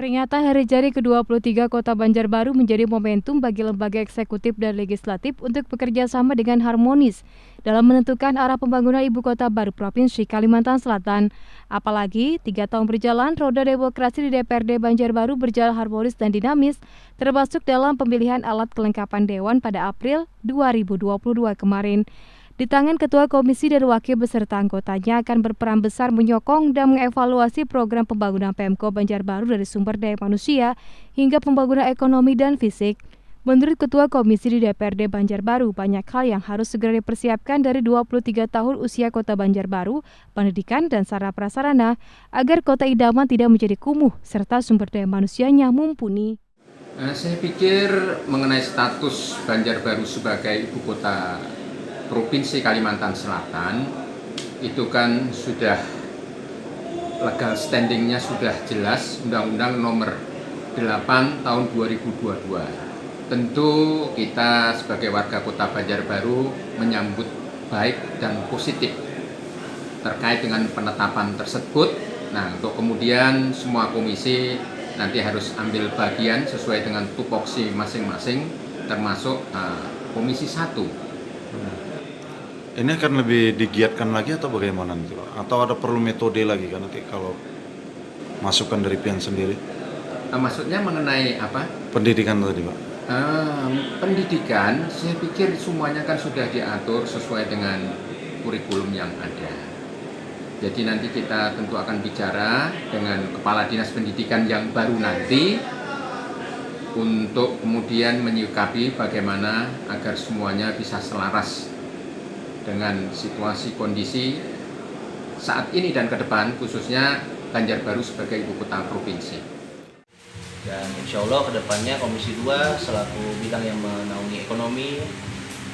Peringatan Hari Jadi ke-23 Kota Banjarbaru menjadi momentum bagi lembaga eksekutif dan legislatif untuk bekerja sama dengan harmonis dalam menentukan arah pembangunan Ibu Kota Baru Provinsi Kalimantan Selatan. Apalagi 3 tahun berjalan, roda demokrasi di DPRD Banjarbaru berjalan harmonis dan dinamis, termasuk dalam pemilihan alat kelengkapan Dewan pada April 2022 kemarin. Di tangan Ketua Komisi dan Wakil beserta anggotanya akan berperan besar menyokong dan mengevaluasi program pembangunan Pemko Banjarbaru dari sumber daya manusia hingga pembangunan ekonomi dan fisik. Menurut Ketua Komisi di DPRD Banjarbaru, banyak hal yang harus segera dipersiapkan dari 23 tahun usia Kota Banjarbaru, pendidikan dan sarana prasarana, agar kota idaman tidak menjadi kumuh, serta sumber daya manusianya mumpuni. Saya pikir mengenai status Banjarbaru sebagai ibu kota Provinsi Kalimantan Selatan itu kan sudah legal standingnya sudah jelas, Undang-Undang Nomor 8 Tahun 2022. Tentu kita sebagai warga Kota Banjarbaru menyambut baik dan positif terkait dengan penetapan tersebut. Nah, untuk kemudian semua komisi nanti harus ambil bagian sesuai dengan tupoksi masing-masing, termasuk Komisi 1. Ini akan lebih digiatkan lagi atau bagaimana nanti, Pak? Atau ada perlu metode lagi kan nanti kalau masukan dari pihak sendiri? Maksudnya mengenai apa? Pendidikan tadi, Pak. Pendidikan, saya pikir semuanya kan sudah diatur sesuai dengan kurikulum yang ada. Jadi nanti kita tentu akan bicara dengan Kepala Dinas Pendidikan yang baru nanti untuk kemudian menyikapi bagaimana agar semuanya bisa selaras dengan situasi kondisi saat ini dan ke depan, khususnya Banjarbaru sebagai ibu kota provinsi. Dan insya Allah kedepannya Komisi 2 selaku bidang yang menaungi ekonomi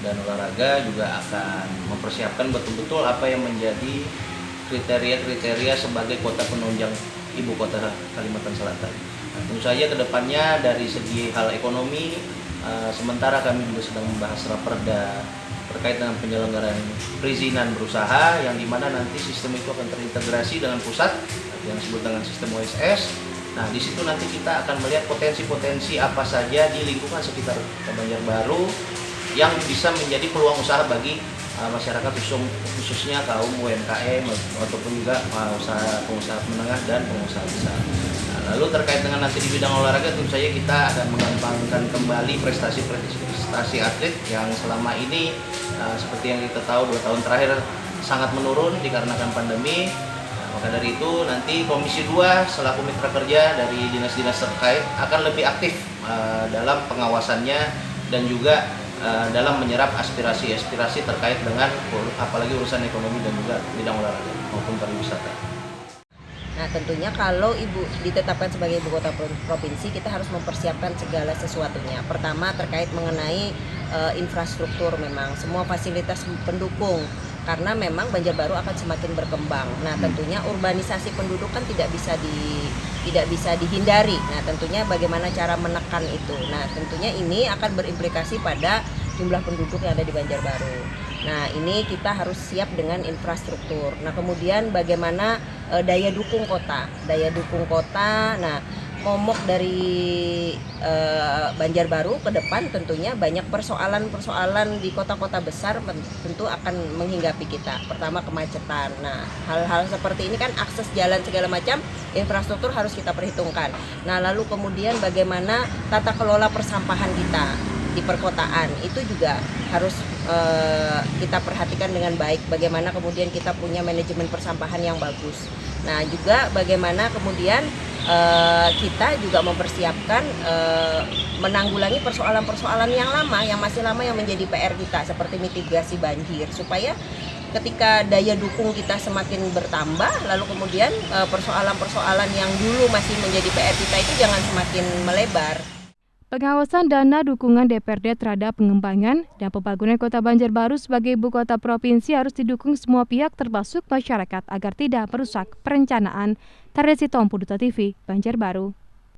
dan olahraga juga akan mempersiapkan betul-betul apa yang menjadi kriteria-kriteria sebagai kota penunjang ibu kota Kalimantan Selatan. Nah, tentu saja kedepannya dari segi hal ekonomi, sementara kami juga sedang membahas raperda terkait dengan penyelenggaraan perizinan berusaha yang dimana nanti sistem itu akan terintegrasi dengan pusat yang disebut dengan sistem OSS. Nah, di situ nanti kita akan melihat potensi-potensi apa saja di lingkungan sekitar Kota Banjarbaru yang bisa menjadi peluang usaha bagi masyarakat khususnya kaum UMKM ataupun juga pengusaha menengah dan pengusaha besar. Nah, lalu terkait dengan nanti di bidang olahraga tentu saja kita akan mengembangkan kembali prestasi atlet yang selama ini seperti yang kita tahu 2 tahun terakhir sangat menurun dikarenakan pandemi. Maka dari itu nanti Komisi 2 selaku mitra kerja dari dinas-dinas terkait akan lebih aktif dalam pengawasannya dan juga dalam menyerap aspirasi-aspirasi terkait dengan apalagi urusan ekonomi dan juga bidang olahraga maupun pariwisata. Nah, tentunya kalau Ibu ditetapkan sebagai ibu kota provinsi, kita harus mempersiapkan segala sesuatunya. Pertama terkait mengenai infrastruktur, memang semua fasilitas pendukung, karena memang Banjarbaru akan semakin berkembang. Nah, tentunya urbanisasi penduduk kan tidak bisa dihindari. Nah, tentunya bagaimana cara menekan itu. Nah, tentunya ini akan berimplikasi pada jumlah penduduk yang ada di Banjarbaru. Nah, ini kita harus siap dengan infrastruktur. Nah, kemudian bagaimana daya dukung kota. Nah, momok dari Banjarbaru ke depan tentunya banyak persoalan di kota-kota besar tentu akan menghinggapi kita. Pertama, kemacetan. Nah, hal-hal seperti ini kan akses jalan segala macam infrastruktur harus kita perhitungkan. Nah, lalu kemudian bagaimana tata kelola persampahan kita di perkotaan itu juga harus kita perhatikan dengan baik. Bagaimana kemudian kita punya manajemen persampahan yang bagus. Nah, juga bagaimana kemudian kita juga mempersiapkan menanggulangi persoalan-persoalan yang masih lama yang menjadi PR kita seperti mitigasi banjir, supaya ketika daya dukung kita semakin bertambah, lalu kemudian persoalan-persoalan yang dulu masih menjadi PR kita itu jangan semakin melebar. Pengawasan dana dukungan DPRD terhadap pengembangan dan pembangunan Kota Banjarbaru sebagai ibu kota provinsi harus didukung semua pihak termasuk masyarakat agar tidak merusak perencanaan. Taresi Tompu, Duta TV, Banjarbaru.